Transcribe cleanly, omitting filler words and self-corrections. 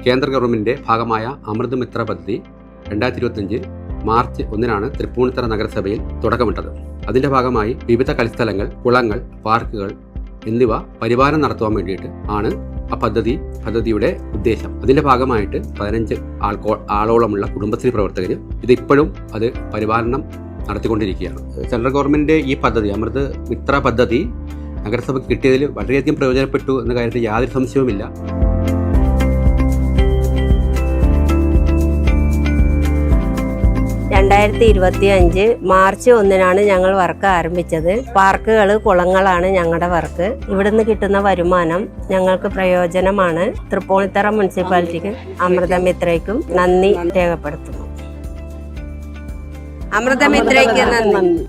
കേന്ദ്ര ഗവൺമെന്റിന്റെ ഭാഗമായ അമൃത് മിത്ര പദ്ധതി 2025 മാർച്ച് 1 തൃപ്പൂണിത്തറ നഗരസഭയിൽ തുടക്കമിട്ടത്. അതിന്റെ ഭാഗമായി വിവിധ കളിസ്ഥലങ്ങൾ, കുളങ്ങൾ, പാർക്കുകൾ എന്നിവ പരിപാലനം നടത്തുവാൻ വേണ്ടിയിട്ട് ആണ് ആ പദ്ധതിയുടെ ഉദ്ദേശം. അതിന്റെ ഭാഗമായിട്ട് 15 ആളോളമുള്ള കുടുംബശ്രീ പ്രവർത്തകർ ഇതിപ്പോഴും അത് പരിപാലനം നടത്തിക്കൊണ്ടിരിക്കുകയാണ്. സെൻട്രൽ ഗവൺമെന്റിന്റെ ഈ പദ്ധതി, അമൃത് മിത്ര പദ്ധതി, നഗരസഭയ്ക്ക് കിട്ടിയതിൽ വളരെയധികം പ്രയോജനപ്പെട്ടു എന്ന കാര്യത്തിൽ യാതൊരു സംശയവുമില്ല. മാർച്ച് 1 ഞങ്ങൾ വർക്ക് ആരംഭിച്ചത്. പാർക്കുകൾ, കുളങ്ങളാണ് ഞങ്ങളുടെ വർക്ക്. ഇവിടുന്ന് കിട്ടുന്ന വരുമാനം ഞങ്ങൾക്ക് പ്രയോജനമാണ്. തൃപ്പൂണിത്തറ മുനിസിപ്പാലിറ്റിക്കും അമൃതമിത്രയ്ക്കും നന്ദി രേഖപ്പെടുത്തുന്നു. അമൃതമിത്രയ്ക്ക് നന്ദി.